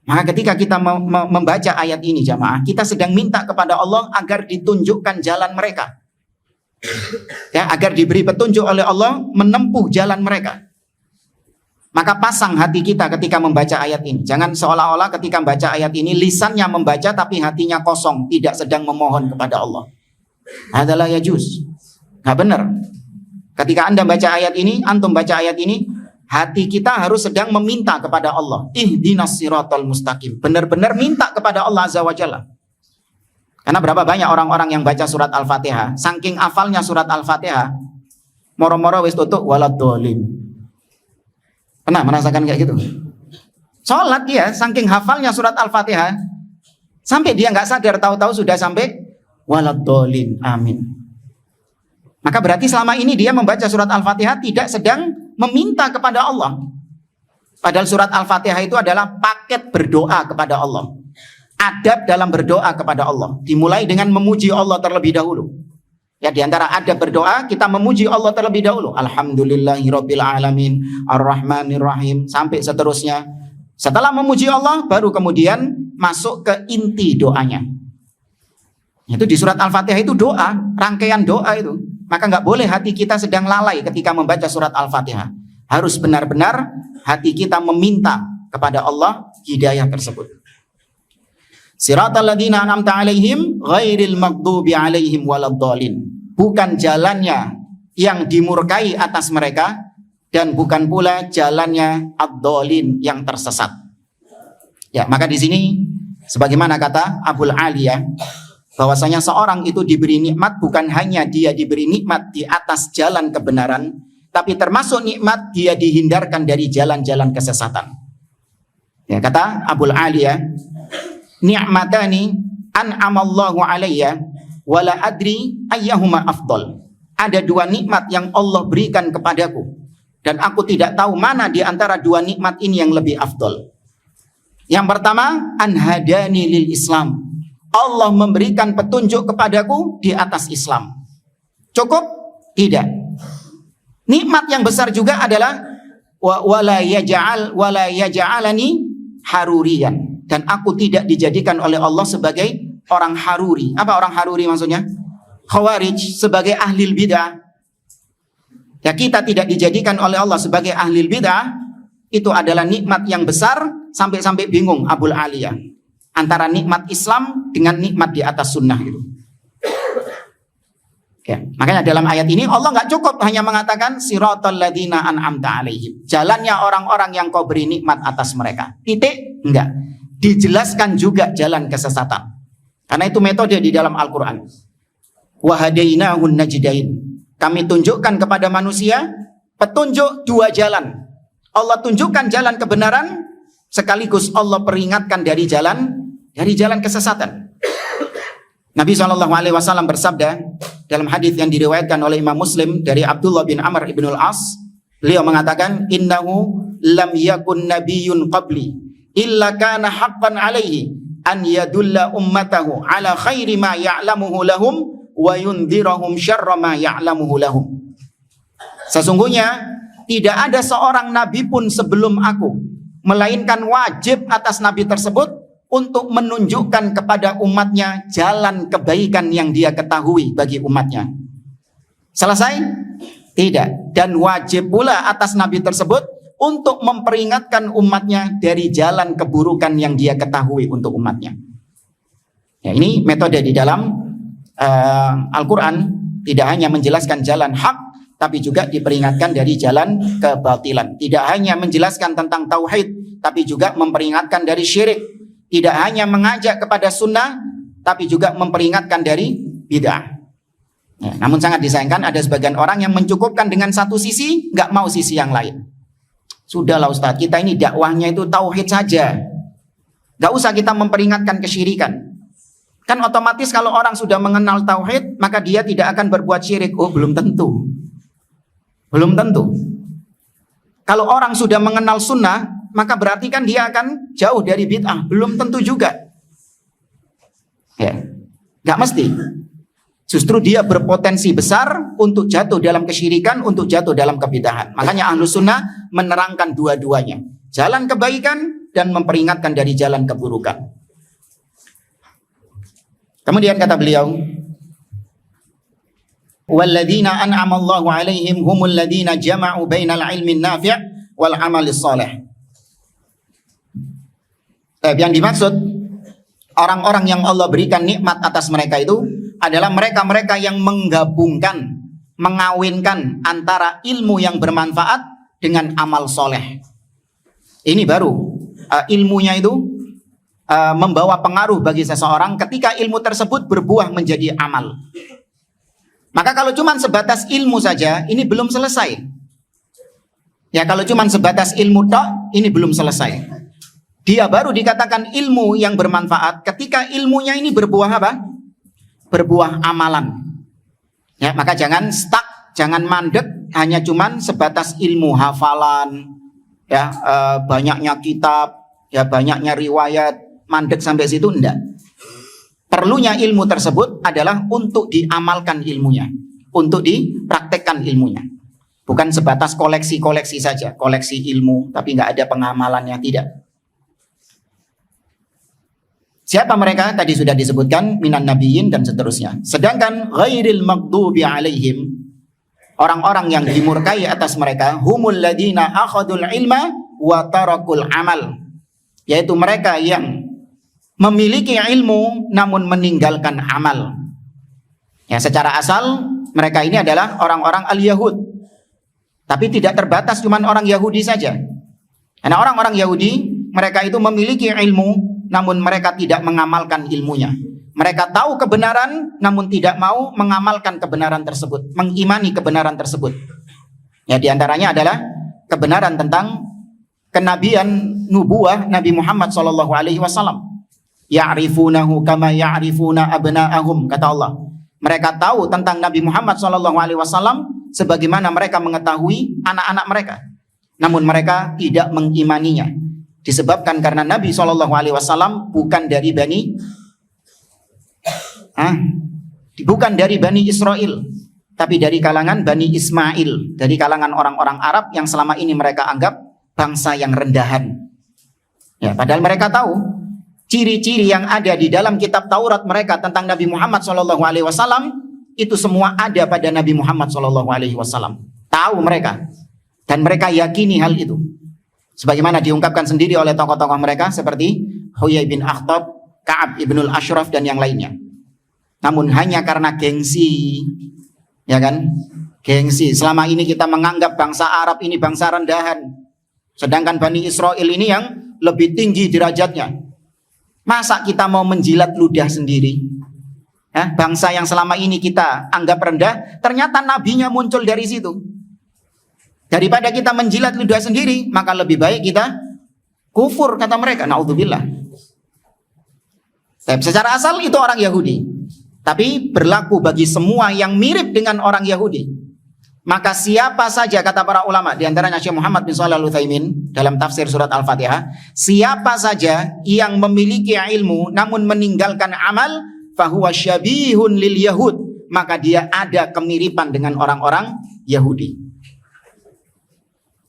Maka ketika kita membaca ayat ini jamaah, kita sedang minta kepada Allah agar ditunjukkan jalan mereka. Ya, agar diberi petunjuk oleh Allah menempuh jalan mereka. Maka pasang hati kita ketika membaca ayat ini. Jangan seolah-olah ketika membaca ayat ini lisannya membaca tapi hatinya kosong, tidak sedang memohon kepada Allah. Adalah yajuz. Nggak benar. Ketika Anda baca ayat ini, antum baca ayat ini, hati kita harus sedang meminta kepada Allah. Ihdinas siratal mustaqim. Benar-benar minta kepada Allah Azza wa Jalla. Karena berapa banyak orang-orang yang baca surat Al-Fatihah, saking hafalnya surat Al-Fatihah, moro-moro wis tutuk waladhdallin. Pernah merasakan kayak gitu? Sholat dia, saking hafalnya surat Al-Fatihah, sampai dia nggak sadar, tahu-tahu sudah sampai waladhdallin, amin. Maka berarti selama ini dia membaca surat Al-Fatihah tidak sedang meminta kepada Allah. Padahal surat Al-Fatihah itu adalah paket berdoa kepada Allah. Adab dalam berdoa kepada Allah. Dimulai dengan memuji Allah terlebih dahulu. Ya, di antara adab berdoa kita memuji Allah terlebih dahulu. Alhamdulillahirabbil alamin, arrahmanir rahim, sampai seterusnya. Setelah memuji Allah baru kemudian masuk ke inti doanya. Itu di surat Al-Fatihah itu doa, rangkaian doa itu. Maka nggak boleh hati kita sedang lalai ketika membaca surat Al-Fatihah. Harus benar-benar hati kita meminta kepada Allah hidayah tersebut. Siratal ladzina an'amta 'alaihim ghairil maghdubi 'alaihim waladdallin. Bukan jalannya yang dimurkai atas mereka dan bukan pula jalannya ad-dallin yang tersesat. Ya, maka di sini sebagaimana kata Abul Aliyah bahwasanya seorang itu diberi nikmat bukan hanya dia diberi nikmat di atas jalan kebenaran, tapi termasuk nikmat dia dihindarkan dari jalan-jalan kesesatan. Ya, kata Abul Aliyah, ni'matani an'amallahu alayya wala adri ayyahuma afdal. Ada dua nikmat yang Allah berikan kepadaku dan aku tidak tahu mana di antara dua nikmat ini yang lebih afdal. Yang pertama, anhadani lil Islam. Allah memberikan petunjuk kepadaku di atas Islam. Cukup? Tidak. Nikmat yang besar juga adalah wala yaj'alani haruriyan. Dan aku tidak dijadikan oleh Allah sebagai orang haruri. Apa orang haruri maksudnya? Khawarij, sebagai ahli bidah. Ya, kita tidak dijadikan oleh Allah sebagai ahli bid'ah, itu adalah nikmat yang besar, sampai-sampai bingung Abul Aliyah antara nikmat Islam dengan nikmat di atas sunnah itu. Ya, makanya dalam ayat ini Allah nggak cukup hanya mengatakan siratal ladzina an'amta alaihim, jalannya orang-orang yang kau beri nikmat atas mereka. Titik, enggak. Dijelaskan juga jalan kesesatan. Karena itu metode di dalam Al-Qur'an. Wa hadainahun najdain. Kami tunjukkan kepada manusia petunjuk dua jalan. Allah tunjukkan jalan kebenaran, sekaligus Allah peringatkan dari jalan kesesatan. Nabi SAW bersabda dalam hadis yang diriwayatkan oleh Imam Muslim dari Abdullah bin Amr ibn al-As, beliau mengatakan, innahu lam yakun nabiyyun qabli illa kana haqqan alaihi an yadulla ummatahu ala khairi ma ya'lamuhu lahum wa yundhirahum syarra ma ya'lamuhu lahum. Sesungguhnya tidak ada seorang nabi pun sebelum aku, melainkan wajib atas nabi tersebut untuk menunjukkan kepada umatnya jalan kebaikan yang dia ketahui bagi umatnya. Selesai? Tidak. Dan wajib pula atas nabi tersebut untuk memperingatkan umatnya dari jalan keburukan yang dia ketahui untuk umatnya. Ya, ini metode di dalam Al-Quran, tidak hanya menjelaskan jalan hak, tapi juga diperingatkan dari jalan kebatilan. Tidak hanya menjelaskan tentang tauhid, tapi juga memperingatkan dari syirik. Tidak hanya mengajak kepada sunnah, tapi juga memperingatkan dari bid'ah. Ya, namun sangat disayangkan ada sebagian orang yang mencukupkan dengan satu sisi, nggak mau sisi yang lain. Sudahlah Ustadz, kita ini dakwahnya itu tauhid saja. Nggak usah kita memperingatkan kesyirikan. Kan otomatis kalau orang sudah mengenal tauhid, maka dia tidak akan berbuat syirik. Oh, belum tentu. Belum tentu. Kalau orang sudah mengenal sunnah, maka berarti kan dia akan jauh dari bid'ah. Belum tentu juga. Ya, nggak mesti. Justru dia berpotensi besar untuk jatuh dalam kesyirikan, untuk jatuh dalam kebid'ahan. Makanya Ahlus Sunnah menerangkan dua-duanya. Jalan kebaikan dan memperingatkan dari jalan keburukan. Kemudian kata beliau, walladzina an'amallahu alaihim humul ladzina jama'u bainal ilmin nafi' wal amalis salih. Yang dimaksud orang-orang yang Allah berikan nikmat atas mereka itu adalah mereka-mereka yang menggabungkan, mengawinkan antara ilmu yang bermanfaat dengan amal soleh. Ini baru ilmunya itu membawa pengaruh bagi seseorang ketika ilmu tersebut berbuah menjadi amal. Maka kalau cuma sebatas ilmu saja, ini belum selesai. Ya, kalau cuma sebatas ilmu tok, ini belum selesai. Dia baru dikatakan ilmu yang bermanfaat ketika ilmunya ini berbuah apa? Berbuah amalan. Ya, maka jangan stuck, jangan mandek hanya cuman sebatas ilmu hafalan, ya, banyaknya kitab, ya, banyaknya riwayat, mandek sampai situ enggak. Perlunya ilmu tersebut adalah untuk diamalkan ilmunya, untuk dipraktekkan ilmunya. Bukan sebatas koleksi-koleksi saja, koleksi ilmu tapi nggak ada pengamalannya, tidak. Siapa mereka? Tadi sudah disebutkan, minan nabiyyin dan seterusnya. Sedangkan ghairil maghdubi alaihim, orang-orang yang dimurkai atas mereka, humul ladina akhadul ilma wa tarakul amal, yaitu mereka yang memiliki ilmu namun meninggalkan amal. Ya, secara asal mereka ini adalah orang-orang al-Yahud. Tapi tidak terbatas cuman orang Yahudi saja. Karena orang-orang Yahudi, mereka itu memiliki ilmu namun mereka tidak mengamalkan ilmunya. Mereka tahu kebenaran namun tidak mau mengamalkan kebenaran tersebut, mengimani kebenaran tersebut. Ya, diantaranya adalah kebenaran tentang kenabian nubuah Nabi Muhammad SAW. Ya'rifunahu kama ya'rifuna abna'ahum, kata Allah. Mereka tahu tentang Nabi Muhammad SAW sebagaimana mereka mengetahui anak-anak mereka. Namun mereka tidak mengimaninya. Disebabkan karena Nabi SAW bukan dari bukan dari Bani Israel, tapi dari kalangan Bani Ismail, dari kalangan orang-orang Arab yang selama ini mereka anggap bangsa yang rendahan. Ya, padahal mereka tahu ciri-ciri yang ada di dalam kitab Taurat mereka tentang Nabi Muhammad SAW itu semua ada pada Nabi Muhammad SAW. tahu mereka dan mereka yakini hal itu. Sebagaimana diungkapkan sendiri oleh tokoh-tokoh mereka seperti Huyai bin Akhtab, Ka'ab ibnul Ashraf dan yang lainnya. Namun hanya karena gengsi, ya kan? Gengsi. Selama ini kita menganggap bangsa Arab ini bangsa rendahan, sedangkan Bani Israel ini yang lebih tinggi derajatnya. Masa kita mau menjilat ludah sendiri? Bangsa yang selama ini kita anggap rendah, ternyata nabinya muncul dari situ. Daripada kita menjilat ludah sendiri, maka lebih baik kita kufur, kata mereka. Na'udzubillah. Secara asal itu orang Yahudi, tapi berlaku bagi semua yang mirip dengan orang Yahudi. Maka siapa saja, kata para ulama, di antaranya Syekh Muhammad bin Shalih Al-Utsaimin dalam tafsir surat Al-Fatihah, siapa saja yang memiliki ilmu namun meninggalkan amal, fahuwa syabihun lil yahud, maka dia ada kemiripan dengan orang-orang Yahudi.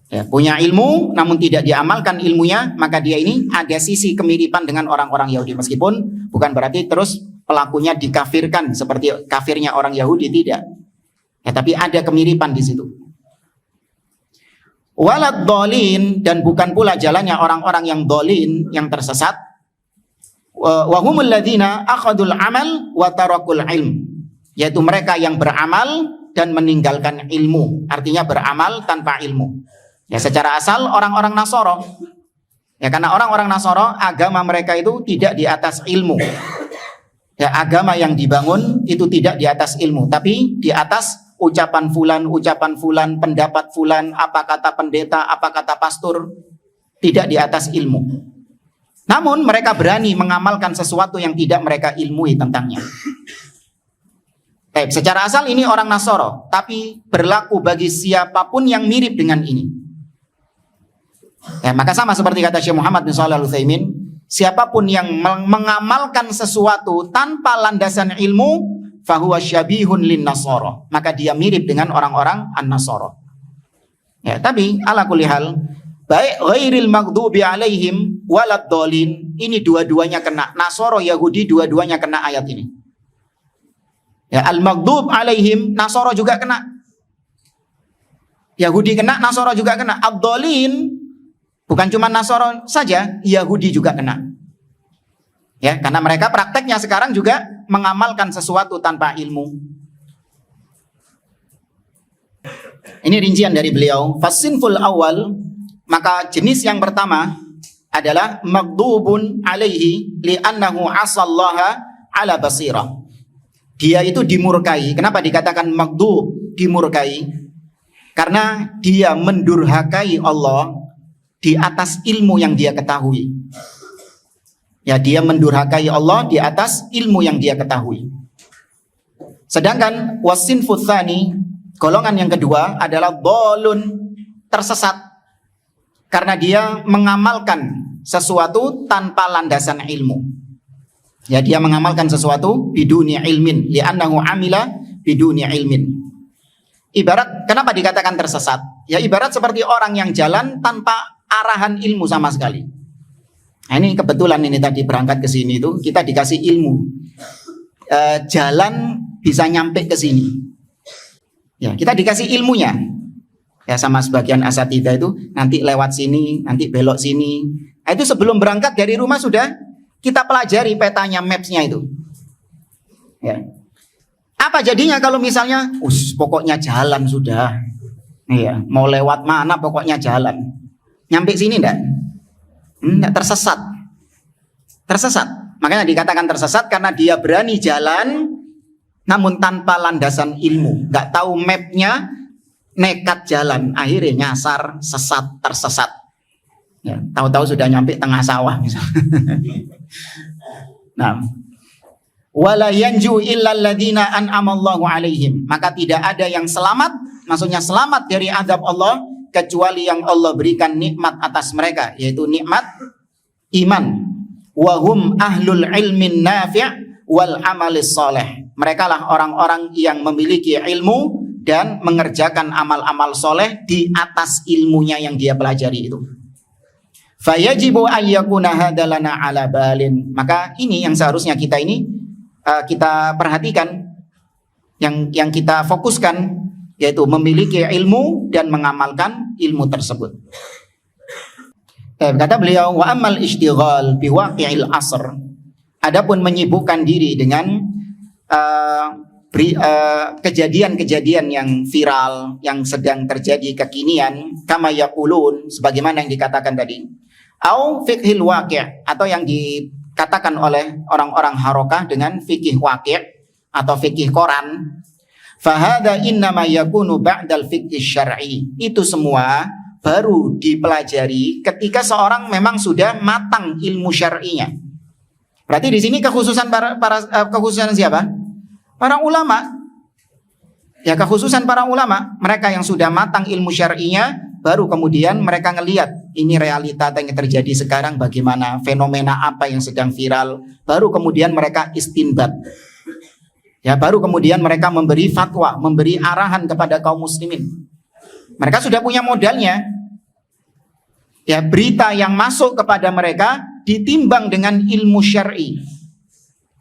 Ya, punya ilmu namun tidak diamalkan ilmunya, maka dia ini ada sisi kemiripan dengan orang-orang Yahudi. Meskipun bukan berarti terus pelakunya dikafirkan seperti kafirnya orang Yahudi, tidak. Ya, tapi ada kemiripan di situ. Walad dolin, dan bukan pula jalannya orang-orang yang dolin, yang tersesat. Wahumul ladzina akhadul amal wa tarakul ilm, yaitu mereka yang beramal dan meninggalkan ilmu. Artinya beramal tanpa ilmu. Ya, secara asal orang-orang Nasoro. Ya, karena orang-orang Nasoro agama mereka itu tidak di atas ilmu. Ya, agama yang dibangun itu tidak di atas ilmu, tapi di atas ucapan fulan, pendapat fulan, apa kata pendeta, apa kata pastor, tidak di atas ilmu. Namun mereka berani mengamalkan sesuatu yang tidak mereka ilmui tentangnya. Secara asal ini orang Nasoro, tapi berlaku bagi siapapun yang mirip dengan ini. Ya, maka sama seperti kata Syekh Muhammad bin Shalih Al-Utsaimin, siapapun yang mengamalkan sesuatu tanpa landasan ilmu, fahuwa syabihun lin nasara, maka dia mirip dengan orang-orang an-nasara. Ya, tapi ala kulli hal, baik ghairil maghdubi alaihim walad dolin, ini dua-duanya kena. Nasara, Yahudi, dua-duanya kena ayat ini. Ya, al-maghdub alaihim, Nasara juga kena. Yahudi kena, Nasara juga kena. Ad-dolin, bukan cuma Nasara saja, Yahudi juga kena. Ya, karena mereka prakteknya sekarang juga mengamalkan sesuatu tanpa ilmu. Ini rincian dari beliau. Fasinful awal, maka jenis yang pertama adalah maghdubun alaihi li'annahu asallaha ala basirah. Dia itu dimurkai. Kenapa dikatakan maghdub, dimurkai? Karena dia mendurhakai Allah di atas ilmu yang dia ketahui. Ya, dia mendurhakai Allah di atas ilmu yang dia ketahui. Sedangkan wasinfut tsani, golongan yang kedua adalah dhalun, tersesat karena dia mengamalkan sesuatu tanpa landasan ilmu. Ya, dia mengamalkan sesuatu biduni ilmin, li'annahu amila biduni ilmin. Ibarat, kenapa dikatakan tersesat? Ya, ibarat seperti orang yang jalan tanpa arahan ilmu sama sekali. Nah, ini kebetulan ini tadi berangkat ke sini itu kita dikasih ilmu. Jalan bisa nyampe ke sini. Ya, kita dikasih ilmunya. Ya, sama sebagian asatidzah itu nanti lewat sini, nanti belok sini. Nah, itu sebelum berangkat dari rumah sudah kita pelajari petanya, maps-nya itu. Ya. Apa jadinya kalau misalnya, pokoknya jalan sudah. Iya, mau lewat mana pokoknya jalan. Nyampe sini enggak? Enggak, tersesat. Tersesat. Makanya dikatakan tersesat karena dia berani jalan namun tanpa landasan ilmu. Enggak tahu mapnya, nekat jalan, akhirnya nyasar, sesat, tersesat. Ya, tahu-tahu sudah nyampe tengah sawah misalnya. Nah, wala yanju illal ladzina an'amallahu alaihim, maka tidak ada yang selamat, maksudnya selamat dari azab Allah kecuali yang Allah berikan nikmat atas mereka, yaitu nikmat iman. Wahum ahlul ilmin nafi' wal amalis soleh. Mereka lah orang-orang yang memiliki ilmu dan mengerjakan amal-amal soleh di atas ilmunya yang dia pelajari itu. Fayajibu ayyakuna hadalana ala balin. Maka ini yang seharusnya kita ini kita perhatikan, yang kita fokuskan, yaitu memiliki ilmu dan mengamalkan ilmu tersebut. Kata beliau, wa amal ishtighal biwaqi'il asr, adapun menyibukkan diri dengan kejadian-kejadian yang viral, yang sedang terjadi kekinian, kama yaqulun, sebagaimana yang dikatakan tadi, au fiqhil waqi', atau yang dikatakan oleh orang-orang harokah dengan fikih waqi' atau fikih koran, fahada innama yakunu ba'dal fikih syar'i. Itu semua baru dipelajari ketika seorang memang sudah matang ilmu syar'inya. Berarti di sini kekhususan kekhususan siapa? Para ulama. Ya, kekhususan para ulama, mereka yang sudah matang ilmu syar'inya, baru kemudian mereka ngelihat ini realita yang terjadi sekarang, bagaimana, fenomena apa yang sedang viral, baru kemudian mereka istinbat. Ya, baru kemudian mereka memberi fatwa, memberi arahan kepada kaum muslimin. Mereka sudah punya modalnya. Ya, berita yang masuk kepada mereka ditimbang dengan ilmu syar'i.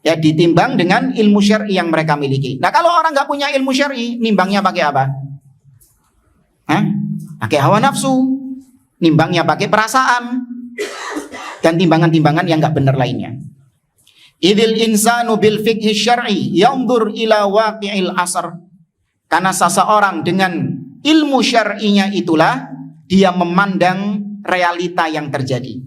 Ya, ditimbang dengan ilmu syar'i yang mereka miliki. Nah, kalau orang nggak punya ilmu syar'i, nimbangnya pakai apa? Pakai hawa nafsu, nimbangnya pakai perasaan, dan timbangan-timbangan yang nggak benar lainnya. Idil insanu bil fiqhi syar'i yanzur ila waqi'il asr. Karena seseorang dengan ilmu syar'inya itulah dia memandang realita yang terjadi.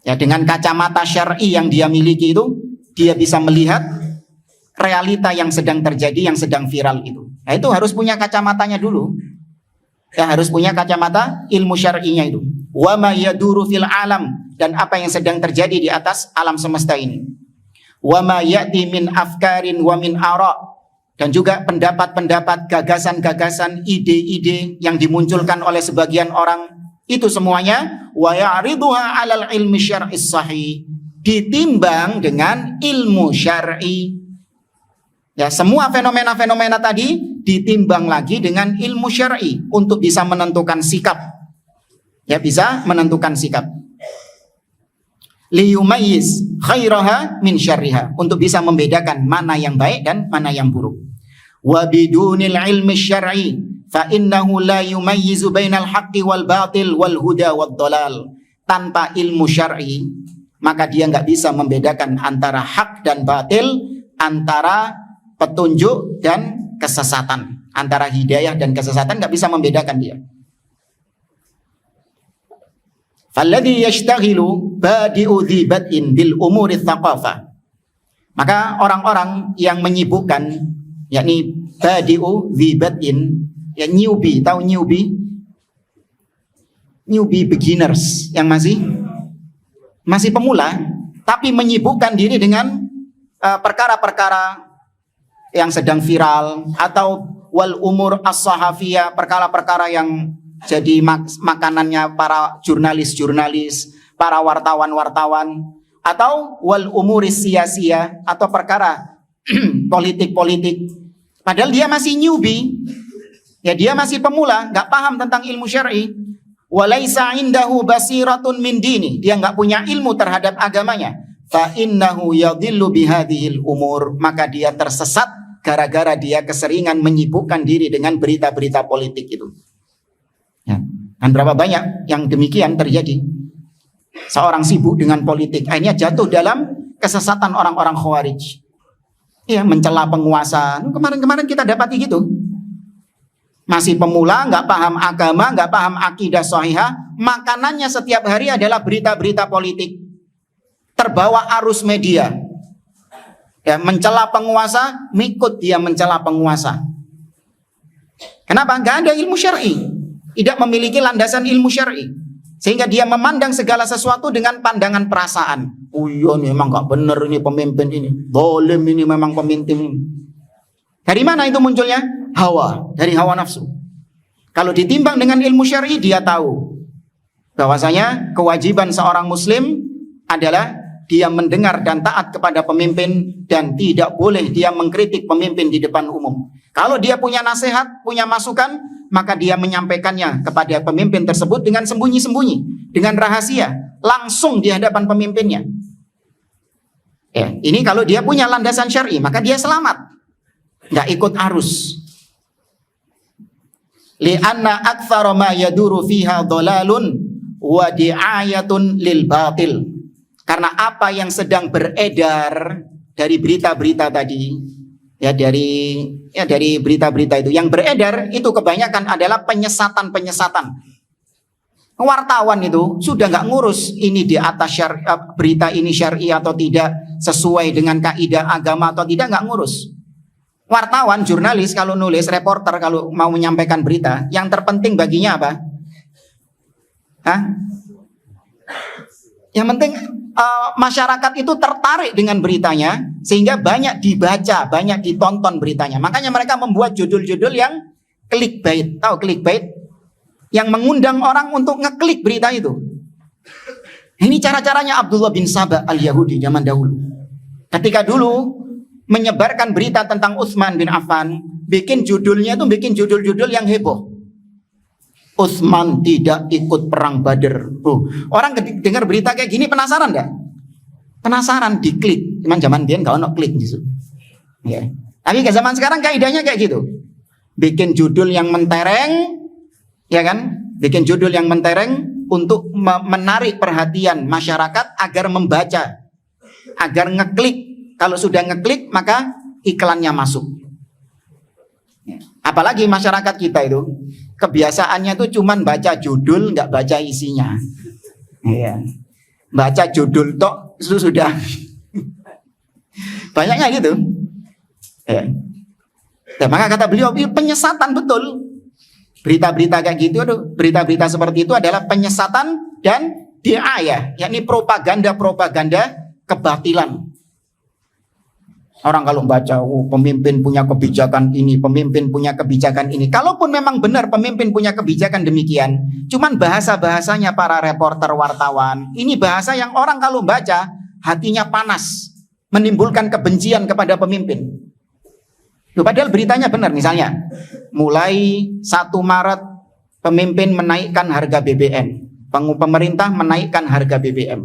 Ya, dengan kacamata syar'i yang dia miliki itu, dia bisa melihat realita yang sedang terjadi, yang sedang viral itu. Nah, itu harus punya kacamatanya dulu. Ya, harus punya kacamata ilmu syar'inya itu. Wa ma yaduru fil alam, dan apa yang sedang terjadi di atas alam semesta ini. Wa ma ya'ti min afkarin wa min ara', dan juga pendapat-pendapat, gagasan-gagasan, ide-ide yang dimunculkan oleh sebagian orang, itu semuanya wa ya'riduha 'alal ilmi syar'is sahih, ditimbang dengan ilmu syar'i. Ya, semua fenomena-fenomena tadi ditimbang lagi dengan ilmu syar'i untuk bisa menentukan sikap. Ya, bisa menentukan sikap. Liyumayyiz khairaha min syarriha, untuk bisa membedakan mana yang baik dan mana yang buruk. Wa bidunil ilmi syar'i fa innahu la yumayyizu bainal haqqi wal batil wal huda wad dhalal. Tanpa ilmu syar'i, maka dia nggak bisa membedakan antara hak dan batil, antara petunjuk dan kesesatan, antara hidayah dan kesesatan, nggak bisa membedakan dia. Falladhi yashtaghilu badi'u dhi bad'in bil umuri thaqafah. Maka orang-orang yang menyibukkan, yakni badi'u dhi bad'in, ya newbie, tahu newbie? Newbie beginners, yang masih pemula, tapi menyibukkan diri dengan perkara-perkara yang sedang viral, atau wal umur as-sahafiyah, perkara-perkara yang jadi makanannya para jurnalis-jurnalis, para wartawan-wartawan, atau wal umuris sia-sia, atau perkara politik-politik. Padahal dia masih newbie, ya, dia masih pemula, nggak paham tentang ilmu syar'i. Walaisa indahu basiratun min dini, dia nggak punya ilmu terhadap agamanya. Fa innahu yadhillu bihadhil umur, maka dia tersesat gara-gara dia keseringan menyibukkan diri dengan berita-berita politik itu. Ya. Dan berapa banyak yang demikian terjadi. Seorang sibuk dengan politik, akhirnya jatuh dalam kesesatan orang-orang Khawarij. Ya, mencela penguasa. Kemarin-kemarin kita dapati gitu. Masih pemula, nggak paham agama, nggak paham akidah sahihah, makanannya setiap hari adalah berita-berita politik. Terbawa arus media. Ya, mencela penguasa, ngikut dia mencela penguasa. Kenapa? Nggak ada ilmu syar'i. Tidak memiliki landasan ilmu syar'i, sehingga dia memandang segala sesuatu dengan pandangan perasaan. Oh iya, ini memang gak benar ini pemimpin ini, zalim ini memang pemimpin ini. Dari mana itu munculnya? Hawa, dari hawa nafsu. Kalau ditimbang dengan ilmu syar'i, dia tahu bahwasanya kewajiban seorang muslim adalah dia mendengar dan taat kepada pemimpin, dan tidak boleh dia mengkritik pemimpin di depan umum. Kalau dia punya nasihat, punya masukan, maka dia menyampaikannya kepada pemimpin tersebut dengan sembunyi-sembunyi, dengan rahasia, langsung di hadapan pemimpinnya. Ya, ini kalau dia punya landasan syar'i, maka dia selamat, nggak ikut arus. Li'anna aktsara ma yaduru fiha dhalalun wa di'ayatun lil batil. Karena apa yang sedang beredar dari berita-berita tadi, dari berita-berita itu yang beredar itu kebanyakan adalah penyesatan-penyesatan. Wartawan itu sudah nggak ngurus ini di atas berita ini syar'i atau tidak, sesuai dengan kaidah agama atau tidak, nggak ngurus. Wartawan, jurnalis kalau nulis, reporter kalau mau menyampaikan berita, yang terpenting baginya apa? Yang penting masyarakat itu tertarik dengan beritanya sehingga banyak dibaca, banyak ditonton beritanya. Makanya mereka membuat judul-judul yang clickbait. Tahu clickbait? Yang mengundang orang untuk ngeklik berita itu. Ini cara-caranya Abdullah bin Sabah al-Yahudi zaman dahulu. Ketika dulu menyebarkan berita tentang Utsman bin Affan, bikin judulnya itu bikin judul-judul yang heboh. Utsman tidak ikut perang Badar. Orang dengar berita kayak gini penasaran enggak? Penasaran, diklik. Cuman zaman dia enggak ono klik gitu. Ya. Tapi ke zaman sekarang kaidahnya kayak gitu. Bikin judul yang mentereng, ya kan? Bikin judul yang mentereng untuk menarik perhatian masyarakat agar membaca, agar ngeklik. Kalau sudah ngeklik maka iklannya masuk. Apalagi masyarakat kita itu kebiasaannya itu cuman baca judul, nggak baca isinya. Iya. Baca judul tok itu sudah banyaknya gitu. Ya. Dan maka kata beliau penyesatan betul. Berita-berita kayak gitu, berita-berita seperti itu adalah penyesatan dan di'ayah, yakni propaganda kebatilan. Orang kalau baca, pemimpin punya kebijakan ini, pemimpin punya kebijakan ini. Kalaupun memang benar pemimpin punya kebijakan demikian, cuman bahasa-bahasanya para reporter wartawan, ini bahasa yang orang kalau baca hatinya panas, menimbulkan kebencian kepada pemimpin. Padahal beritanya benar, misalnya mulai 1 Maret pemimpin menaikkan harga BBM, pemerintah menaikkan harga BBM.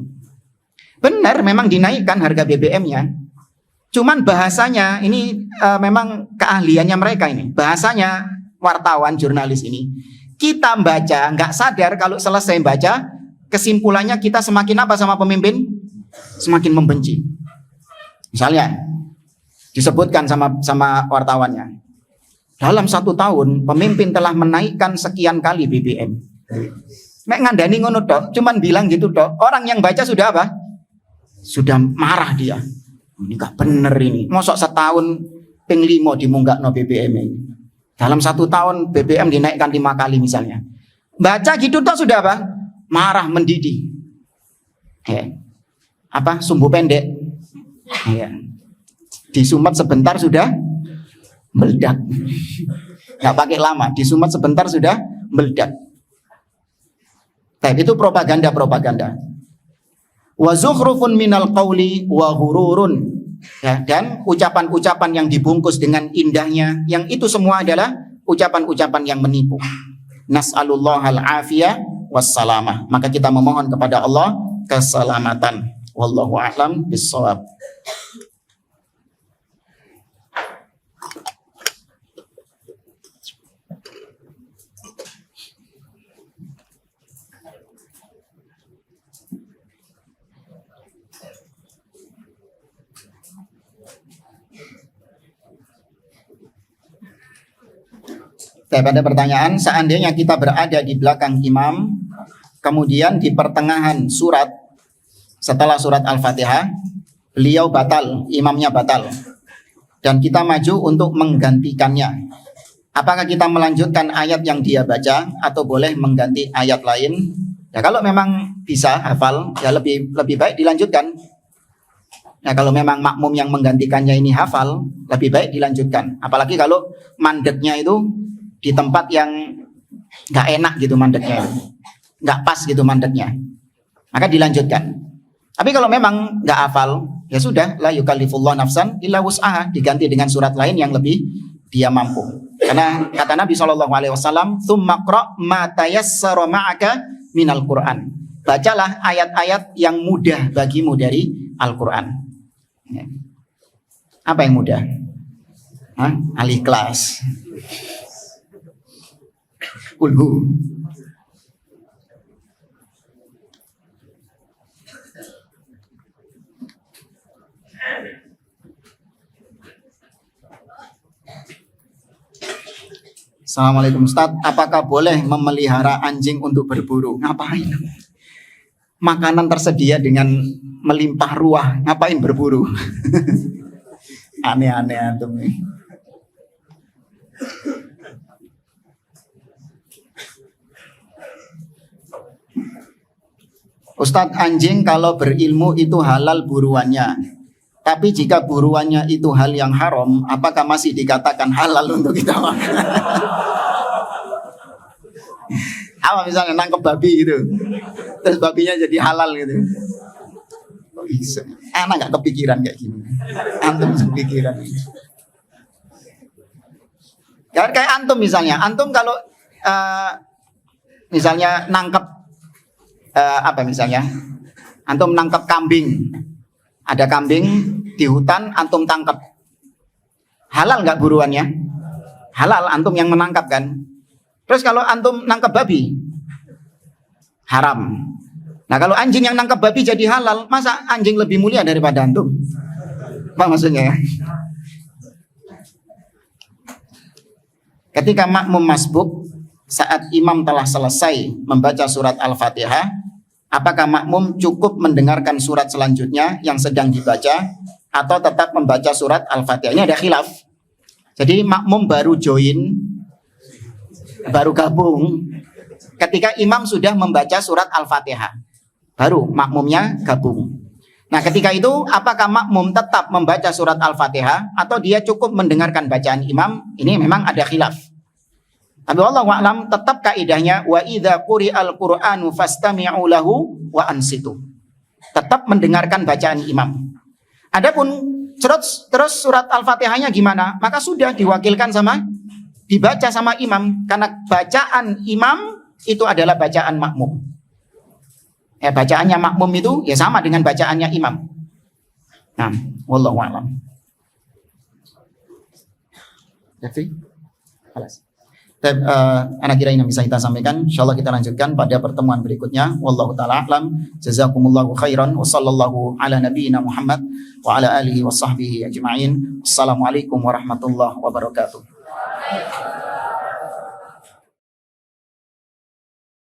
Benar, memang dinaikkan harga BBM-nya. Cuman bahasanya ini memang keahliannya mereka ini. Bahasanya wartawan, jurnalis ini. Kita baca, nggak sadar kalau selesai baca, kesimpulannya kita semakin apa sama pemimpin? Semakin membenci. Misalnya, disebutkan sama wartawannya. Dalam 1 tahun, pemimpin telah menaikkan sekian kali BBM. Mek ngandani ngono tok, cuman bilang gitu tok. Orang yang baca sudah apa? Sudah marah dia. Ini gak bener ini. Mosok setahun ping 5 dimunggakno BBM ini. Dalam 1 tahun BBM dinaikkan 5 kali misalnya. Baca gitu tuh sudah apa? Marah, mendidih. Apa? Sumbu pendek. Disumet sebentar sudah meledak. Gak pakai lama. Disumet sebentar sudah meledak. Tapi itu propaganda. Wa zukhrufun minal qawli wa ghururun, ya, dan ucapan-ucapan yang dibungkus dengan indahnya, yang itu semua adalah ucapan-ucapan yang menipu. Nas'alullahal afiyah wassalamah. Maka kita memohon kepada Allah keselamatan. Wallahu a'lam bissawab. Pada pertanyaan, seandainya kita berada di belakang imam, kemudian di pertengahan surat, setelah surat Al-Fatihah, beliau batal, imamnya batal, dan kita maju untuk menggantikannya. Apakah kita melanjutkan ayat yang dia baca atau boleh mengganti ayat lain? Ya kalau memang bisa hafal, ya lebih baik dilanjutkan. Nah kalau memang makmum yang menggantikannya ini hafal, lebih baik dilanjutkan. Apalagi kalau mandeknya itu di tempat yang nggak enak gitu mandeknya, nggak pas gitu mandeknya, maka dilanjutkan. Tapi kalau memang nggak hafal, ya sudah, la yukallifullah nafsan illa wus'aha, diganti dengan surat lain yang lebih dia mampu. Karena kata Nabi SAW, tsumma qra' ma tayassara ma'aka minal Qur'an. Bacalah ayat-ayat yang mudah bagimu dari Al-Qur'an. Apa yang mudah? Al-Ikhlas. Kulhu. Assalamualaikum Ustaz, apakah boleh memelihara anjing untuk berburu? Ngapain? Makanan tersedia dengan melimpah ruah, ngapain berburu? Aneh-aneh antum nih. Ustadz, anjing kalau berilmu itu halal buruannya. Tapi jika buruannya itu hal yang haram, apakah masih dikatakan halal untuk kita makan? Apa misalnya nangkep babi gitu, terus babinya jadi halal gitu. Kok bisa? Anak gak kepikiran kayak gini. Antum kepikiran. Kayak antum misalnya, antum kalau misalnya nangkep apa misalnya, antum nangkep kambing. Ada kambing di hutan, antum tangkap. Halal nggak buruannya? Halal, antum yang menangkap kan. Terus kalau antum nangkap babi, haram. Nah kalau anjing yang nangkap babi jadi halal, masa anjing lebih mulia daripada antum? Apa maksudnya ya? Ketika makmum masbuk, saat imam telah selesai membaca surat Al-Fatihah, apakah makmum cukup mendengarkan surat selanjutnya yang sedang dibaca atau tetap membaca surat Al-Fatihah? Ini ada khilaf. Jadi makmum baru join, baru gabung ketika imam sudah membaca surat Al-Fatihah. Baru makmumnya gabung. Nah ketika itu apakah makmum tetap membaca surat Al-Fatihah atau dia cukup mendengarkan bacaan imam? Ini memang ada khilaf. Tapi wallahu a'lam, tetap kaidahnya wa idza quri'al qur'anu fastami'u lahu wa ansitu. Tetap mendengarkan bacaan imam. Adapun terus surat Al-Fatihahnya gimana? Maka sudah diwakilkan dibaca sama imam, karena bacaan imam itu adalah bacaan makmum. Ya, bacaannya makmum itu ya sama dengan bacaannya imam. Nah, wallahu a'lam. Jadi, alas. Anak kira ini bisa kita sampaikan. InsyaAllah kita lanjutkan pada pertemuan berikutnya. Wallahu ta'ala a'lam. Jazakumullahu khairan. Wa sallallahu ala nabiyyina Muhammad wa ala alihi wa sahbihi ajma'in. Assalamualaikum warahmatullahi wabarakatuh.